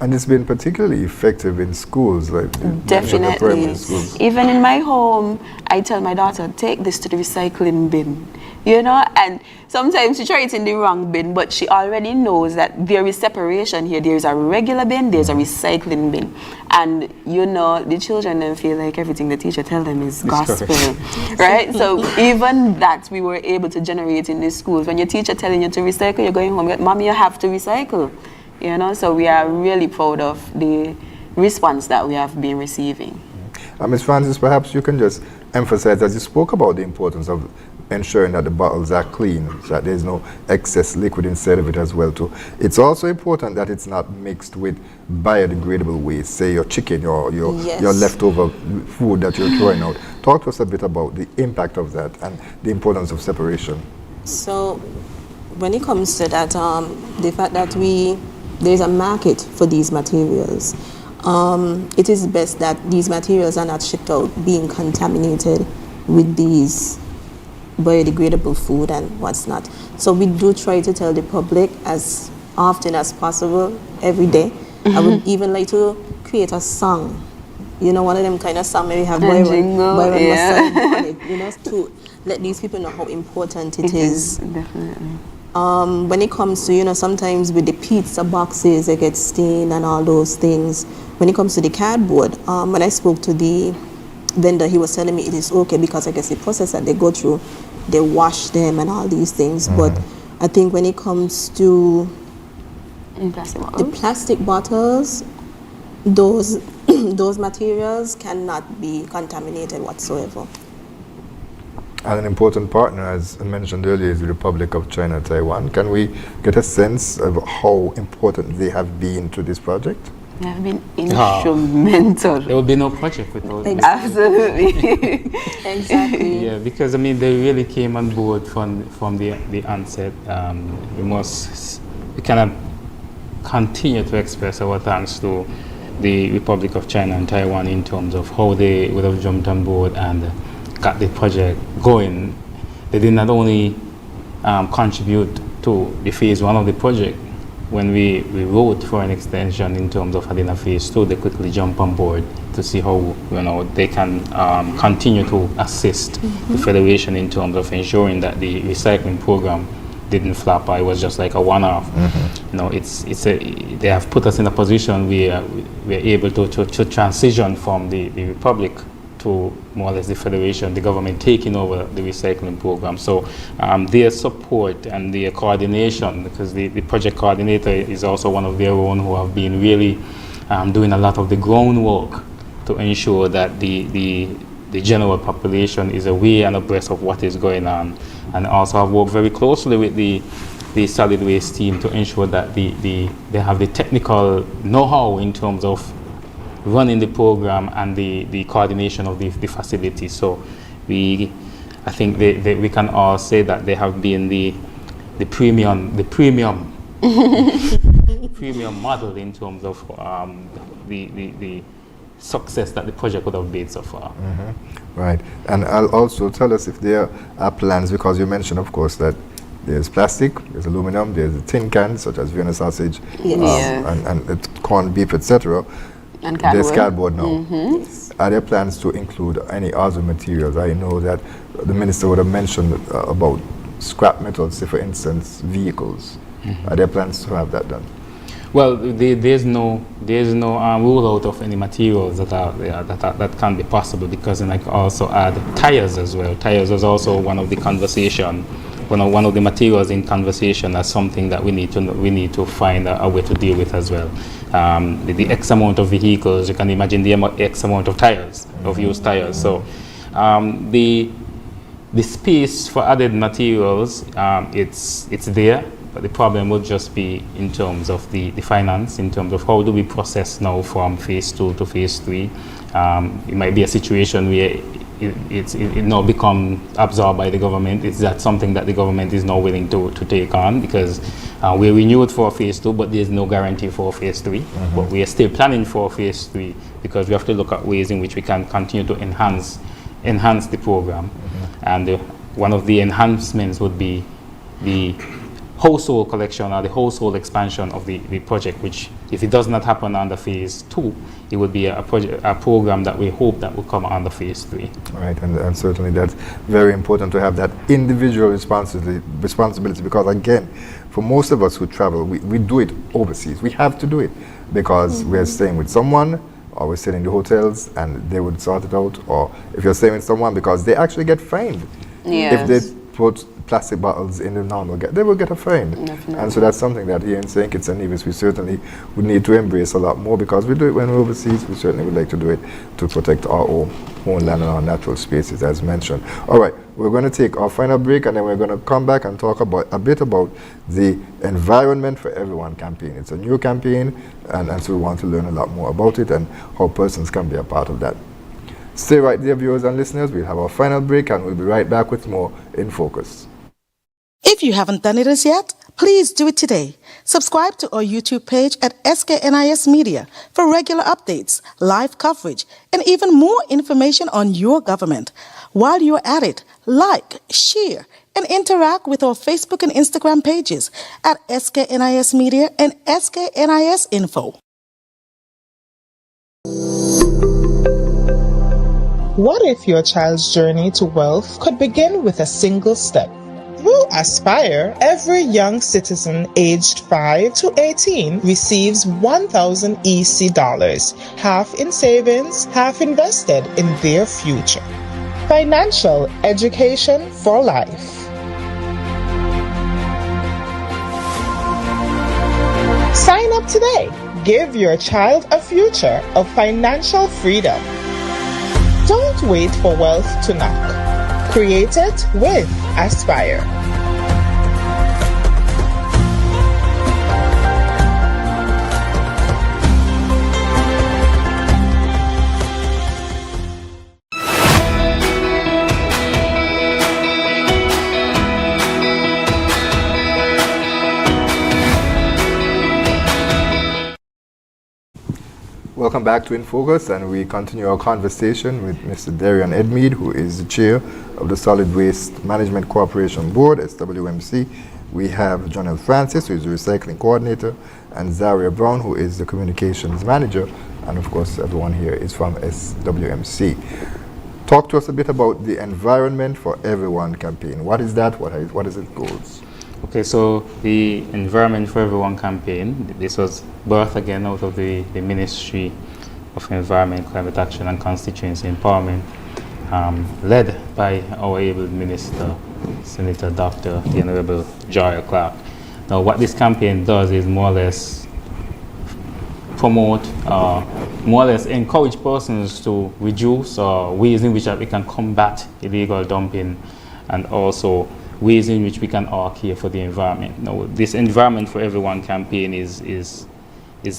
And it's been particularly effective in schools, like Definitely. primary schools. Even in my home, I tell my daughter, take this to the recycling bin. And sometimes she tries it in the wrong bin, but she already knows that there is separation here. There's a regular bin, there's a recycling bin. And the children then feel like everything the teacher tells them is gospel, right? So even that we were able to generate in the schools. When your teacher telling you to recycle, you're going home, Mom, you have to recycle. So we are really proud of the response that we have been receiving. Ms. Francis, perhaps you can just emphasize, as you spoke about the importance of ensuring that the bottles are clean, so that there's no excess liquid inside of it as well too. It's also important that it's not mixed with biodegradable waste, say your chicken or your leftover food that you're throwing out. Talk to us a bit about the impact of that and the importance of separation. So when it comes to that, the fact that there's a market for these materials, it is best that these materials are not shipped out being contaminated with these biodegradable food and what's not. So we do try to tell the public as often as possible, every day. I would even like to create a song, one of them kind of song maybe have Byron on it, to let these people know how important it is. Definitely. When it comes to, sometimes with the pizza boxes, they get stained and all those things. When it comes to the cardboard, when I spoke to the vendor, he was telling me it is okay because I guess the process that they go through, they wash them and all these things. But I think when it comes to the plastic bottles, those materials cannot be contaminated whatsoever. And an important partner, as mentioned earlier, is the Republic of China, Taiwan. Can we get a sense of how important they have been to this project? They have been instrumental. There would be no project without them. Absolutely. Exactly. Yeah, because they really came on board from the onset. We cannot continue to express our thanks to the Republic of China and Taiwan in terms of how they would have jumped on board and got the project going. They did not only contribute to the phase 1 of the project. When we wrote for an extension in terms of having a phase 2, they quickly jumped on board to see how they can continue to assist the Federation in terms of ensuring that the recycling program didn't flop. It was just like a one-off. They have put us in a position where we're able to transition from the Republic to more or less the federation, the government taking over the recycling program. So their support and their coordination, because the project coordinator is also one of their own who have been really doing a lot of the groundwork to ensure that the general population is aware and abreast of what is going on, and also have worked very closely with the solid waste team to ensure that they have the technical know-how in terms of running the program and the coordination of the facility. So I think we can all say that they have been the premium premium model in terms of the success that the project would have made so far. Right. And I'll also tell us if there are plans, because you mentioned, of course, that there's plastic, there's aluminum, there's tin cans, such as Vienna sausage, and corned beef, etc. And cardboard. There's cardboard now. Are there plans to include any other materials? I know that the minister would have mentioned about scrap metals, say for instance, vehicles. Are there plans to have that done? Well, there's no rule out of any materials that are there that can be possible, because then I can also add tires as well. Tires is also one of the conversation, one of the materials in conversation as something that we need to find a way to deal with as well. The X amount of vehicles, you can imagine the X amount of tires, of used tires. So the space for added materials, it's there. But the problem would just be in terms of the finance, in terms of how do we process now from phase 2 to phase 3. It might be a situation where it now become absorbed by the government. Is that something that the government is now willing to take on? Because we renewed for phase 2, but there's no guarantee for phase 3. But we are still planning for phase 3, because we have to look at ways in which we can continue to enhance the program. And one of the enhancements would be the household collection or the household expansion of the project, which if it does not happen under phase 2, it would be a program that we hope that will come under phase 3. Right, and certainly that's very important to have that individual responsibility, because again, for most of us who travel, we do it overseas. We have to do it because we're staying with someone, or we're staying in the hotels and they would sort it out, or if you're staying with someone, because they actually get fined. If they put plastic bottles in the normal, they will get a fine. Definitely. And so that's something that here in St. Kitts and Nevis we certainly would need to embrace a lot more, because we do it when we're overseas. We certainly would like to do it to protect our own homeland and our natural spaces, as mentioned. All right, we're going to take our final break, and then we're going to come back and talk a bit about the Environment for Everyone campaign. It's a new campaign, and so we want to learn a lot more about it and how persons can be a part of that. Stay right there, viewers and listeners. We'll have our final break, and we'll be right back with more In Focus. If you haven't done it as yet, please do it today. Subscribe to our YouTube page at SKNIS Media for regular updates, live coverage, and even more information on your government. While you're at it, like, share, and interact with our Facebook and Instagram pages at SKNIS Media and SKNIS Info. What if your child's journey to wealth could begin with a single step? Through Aspire, every young citizen aged 5 to 18 receives $1,000 EC dollars, half in savings, half invested in their future. Financial education for life. Sign up today. Give your child a future of financial freedom. Don't wait for wealth to knock. Create it with Aspire. Welcome back to In Focus, and we continue our conversation with Mr. Darian Edmead, who is the chair of the Solid Waste Management Corporation Board, SWMC. We have Jonelle Francis, who is the recycling coordinator, and Zaria Brown, who is the communications manager, and of course everyone here is from SWMC. Talk to us a bit about the Environment for Everyone campaign. What is that? What is its goals? Okay, so the Environment for Everyone campaign, this was birthed again out of the ministry of Environment, Climate Action and Constituency Empowerment, led by our able Minister, Senator Dr. the Honorable Joy Clark. Now, what this campaign does is more or less promote, more or less encourage persons to reduce ways in which we can combat illegal dumping, and also ways in which we can all care for the environment. Now, this Environment for Everyone campaign is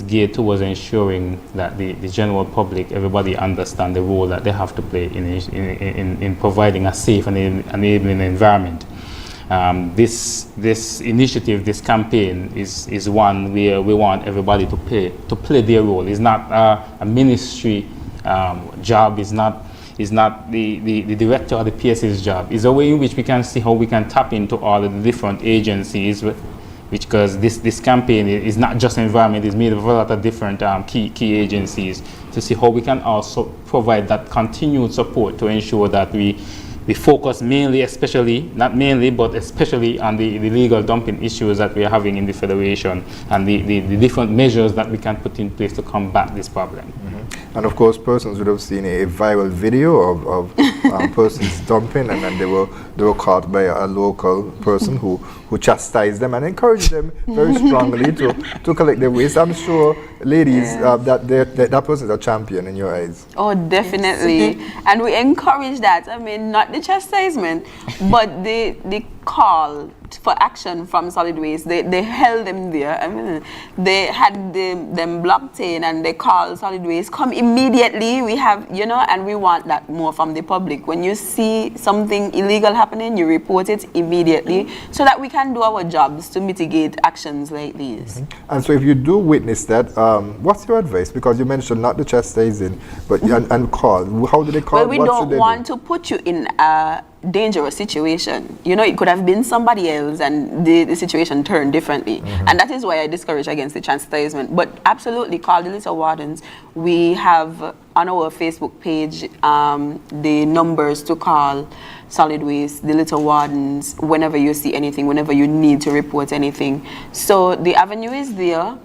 geared towards ensuring that the general public, everybody understand the role that they have to play in providing a safe and enabling environment. This initiative, this campaign is one where we want everybody to play their role. It's not a ministry job. It's not the director or the PSA's job. It's a way in which we can see how we can tap into all of the different agencies, because this campaign is not just environment. It's made of a lot of different key agencies, to see how we can also provide that continued support to ensure that we focus mainly, not mainly, but especially on the legal dumping issues that we are having in the Federation, and the different measures that we can put in place to combat this problem. Mm-hmm. And of course, persons would have seen a viral video of persons dumping, and then they were caught by a local person who chastised them and encouraged them very strongly to collect their waste. I'm sure, ladies, that person is a champion in your eyes. Oh, definitely. And we encourage that. I mean, not the chastisement, but the call for action from solid waste. They held them there. I mean, they had them blocked in, and they called solid waste, come immediately. We have, and we want that more from the public. When you see something illegal happening, you report it immediately, so that we can do our jobs to mitigate actions like these. Mm-hmm. And so if you do witness that, what's your advice? Because you mentioned not the chastising, but and call. How do they call? Well, we don't want to put you in a dangerous situation. It could have been somebody else, and the situation turned differently. Mm-hmm. And that is why I discourage against the chastisement. But absolutely, call the litter wardens. We have on our Facebook page the numbers to call solid waste, the litter wardens, whenever you see anything, whenever you need to report anything. So the avenue is there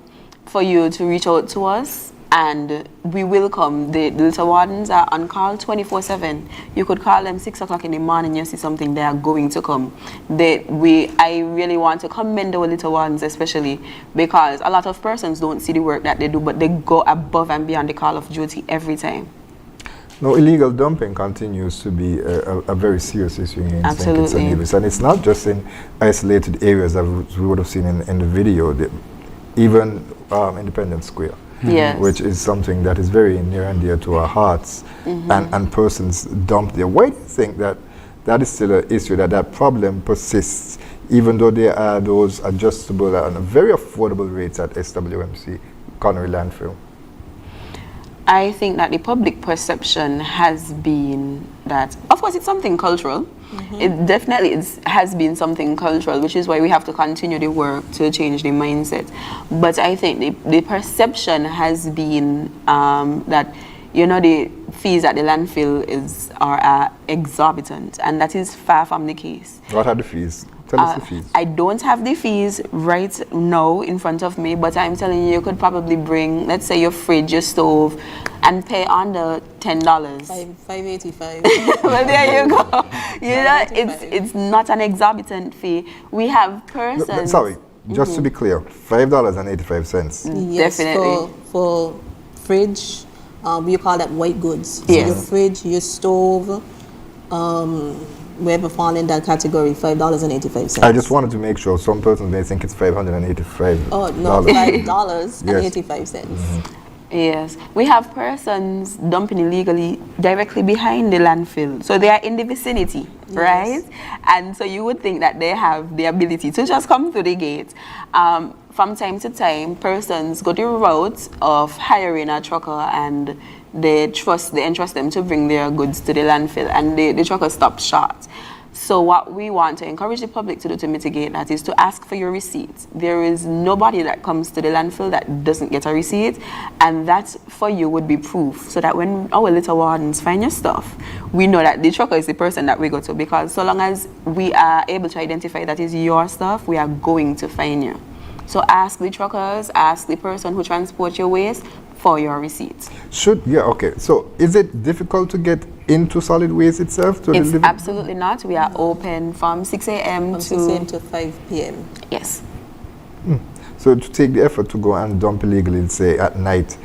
for you to reach out to us, and we will come. The litter wardens are on call 24/7. You could call them 6 o'clock in the morning, you see something, they are going to come. I really want to commend our litter wardens, especially because a lot of persons don't see the work that they do, but they go above and beyond the call of duty every time. No, illegal dumping continues to be a very serious issue in St. Kitts and Nevis, and it's not just in isolated areas that we would have seen in the video, even Independence Square. Yes. Which is something that is very near and dear to our hearts, mm-hmm. and persons dump there. Why do you think that is still an issue, that problem persists, even though there are those adjustable and very affordable rates at SWMC, Conaree Landfill? I think that the public perception has been that, of course, it's something cultural. Mm-hmm. It definitely has been something cultural, which is why we have to continue the work to change the mindset. But I think the perception has been that, the fees at the landfill are exorbitant, and that is far from the case. What are the fees? Tell us the fees. I don't have the fees right now in front of me, but I'm telling you, you could probably bring, let's say, your fridge, your stove, and pay under $10. $5.85. Well, there you go. It's not an exorbitant fee. We have persons. Sorry, just to be clear, $5.85. Yes, definitely. For fridge, we call that white goods. So yes. Your fridge, your stove, wherever fall in that category, $5.85. I just wanted to make sure. Some persons may think it's $585. Oh no, $5.85. Mm-hmm. Yes, we have persons dumping illegally directly behind the landfill, so they are in the vicinity, yes. Right? And so you would think that they have the ability to just come through the gate. From time to time, persons go the route of hiring a trucker, and they entrust them to bring their goods to the landfill, and the trucker stops short. So what we want to encourage the public to do to mitigate that is to ask for your receipts. There is nobody that comes to the landfill that doesn't get a receipt, and that for you would be proof, so that when our litter wardens find your stuff, we know that the trucker is the person that we go to, because so long as we are able to identify that is your stuff, we are going to find you. So ask the truckers, ask the person who transports your waste for your receipts. Okay. So is it difficult to get into solid waste itself? It's absolutely not. We are open from 6 a.m. From 6 a.m. to 5 p.m. Yes. So to take the effort to go and dump illegally, say at night,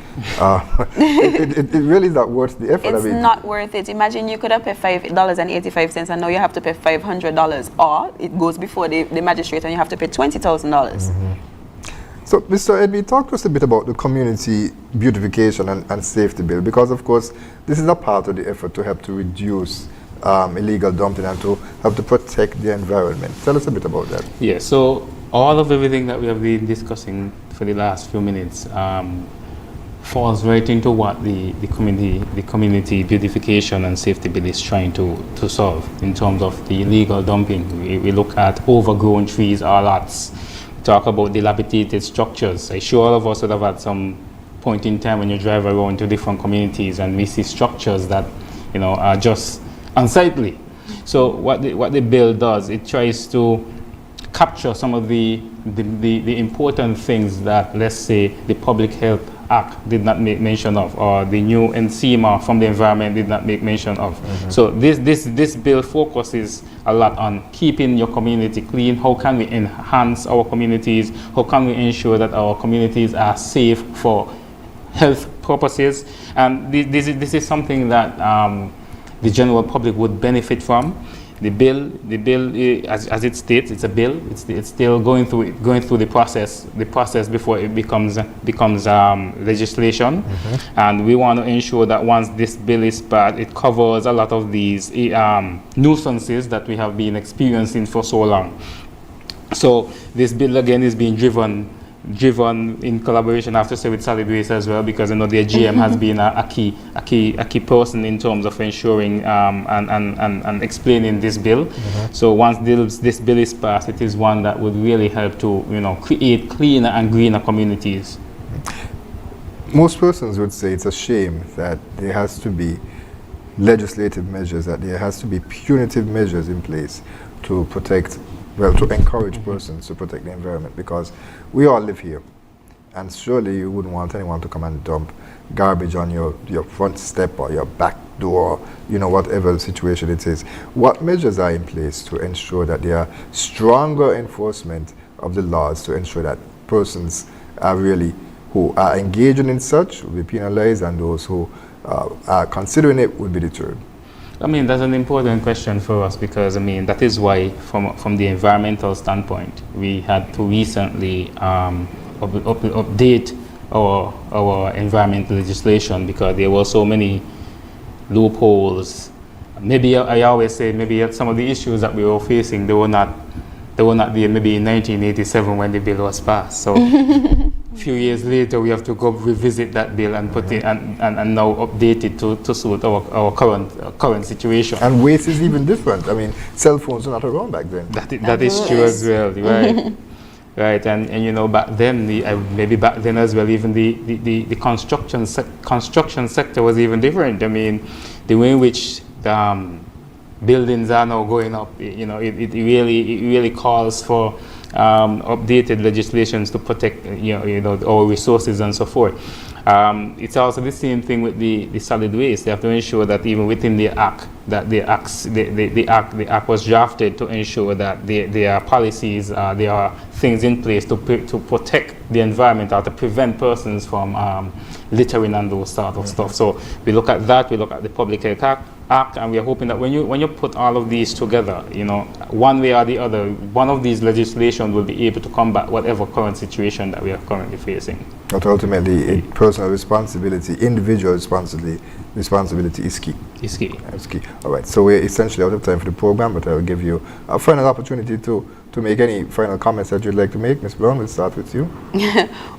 it really is not worth the effort. It's not worth it. Imagine you could have paid $5.85 and now you have to pay $500, or it goes before the magistrate and you have to pay $20,000. So, Mr. Edby, talk to us a bit about the community beautification and safety bill, because of course this is a part of the effort to help to reduce illegal dumping and to help to protect the environment. Tell us a bit about that. Yeah, so all of everything that we have been discussing for the last few minutes falls right into what the community beautification and safety bill is trying to solve in terms of the illegal dumping. We look at overgrown trees or lots. Talk about dilapidated structures. I'm sure all of us would have had some point in time when you drive around to different communities and we see structures that, you know, are just unsightly. So what the bill does, it tries to capture some of the important things that, let's say, the Public Health Act did not make mention of, or the new NCMA from the environment did not make mention of. So this bill focuses a lot on keeping your community clean. How can we enhance our communities? How can we ensure that our communities are safe for health purposes? And this is something that the general public would benefit from. The bill, as it states, it's a bill. It's still going through the process before it becomes legislation. And we want to ensure that once this bill is passed, it covers a lot of these nuisances that we have been experiencing for so long. So this bill again is being driven in collaboration, I have to say, with solid waste as well, because I know the GM has been a key person in terms of ensuring and explaining this bill. So once this bill is passed, it is one that would really help to, you know, create cleaner and greener communities. Most persons would say it's a shame that there has to be legislative measures, that there has to be punitive measures in place to protect, to encourage persons to protect the environment, because we all live here, and surely you wouldn't want anyone to come and dump garbage on your front step or your back door, you know, whatever the situation it is. What measures are in place to ensure that there are stronger enforcement of the laws to ensure that persons are really, who are engaging in such, will be penalized, and those who are considering it would be deterred? I mean, that's an important question for us, because I mean, that is why from the environmental standpoint, we had to recently update our environmental legislation, because there were so many loopholes. Maybe I always say maybe some of the issues that we were facing, they were not there maybe in 1987 when the bill was passed. So a few years later, we have to go revisit that bill and put it and now update it to suit our current situation. And waste is even different. I mean, cell phones were not around back then. That is true as well, right? Right, and you know, back then, maybe back then as well, even the construction sector was even different. I mean, the way in which the buildings are now going up, you know, it really calls for updated legislations to protect you know our resources and so forth. It's also the same thing with the solid waste. They have to ensure that even within the act, that the act was drafted to ensure that there are policies, there are things in place to protect the environment or to prevent persons from littering and those sort of stuff. So we look at that. We look at the Public Health Act, and we are hoping that when you put all of these together, you know, one way or the other, one of these legislation will be able to combat whatever current situation that we are currently facing. But ultimately, personal responsibility, individual responsibility is key. It's key. It's key. All right. So we're essentially out of time for the program, but I'll give you a final opportunity to make any final comments that you'd like to make. Ms. Brown, we'll start with you.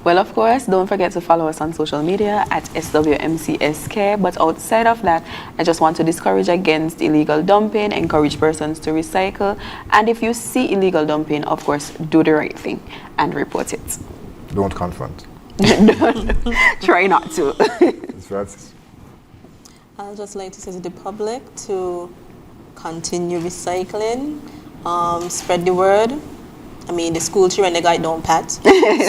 Well, of course, don't forget to follow us on social media at SWMCSK. But outside of that, I just want to discourage against illegal dumping, encourage persons to recycle. And if you see illegal dumping, of course, do the right thing and report it. Don't confront. Try not to. Ms. Francis. I'd just like to say to the public to continue recycling, spread the word. I mean, the school children, they got it down pat.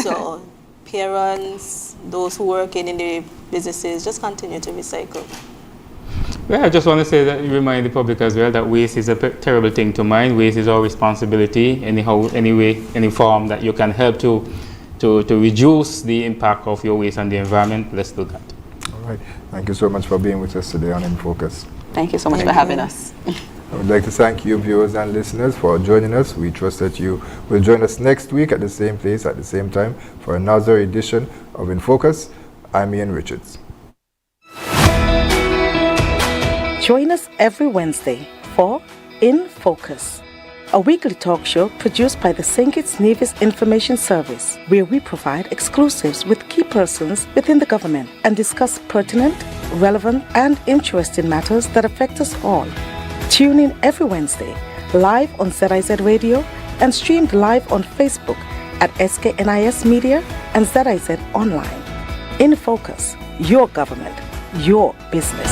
So parents, those who work in the businesses just continue to recycle? Well, I just want to say that remind the public as well that waste is a terrible thing to mind. Waste is our responsibility. Anyhow, any way, any form that you can help to reduce the impact of your waste on the environment, let's do that. All right. Thank you so much for being with us today on InFocus. Thank you so much for having us. I would like to thank you, viewers and listeners, for joining us. We trust that you will join us next week at the same place at the same time for another edition of InFocus. I'm Ian Richards. Join us every Wednesday for InFocus, a weekly talk show produced by the St. Kitts Nevis Information Service, where we provide exclusives with key persons within the government and discuss pertinent, relevant, and interesting matters that affect us all. Tune in every Wednesday, live on ZIZ Radio and streamed live on Facebook at SKNIS Media and ZIZ Online. InFocus, your government, your business.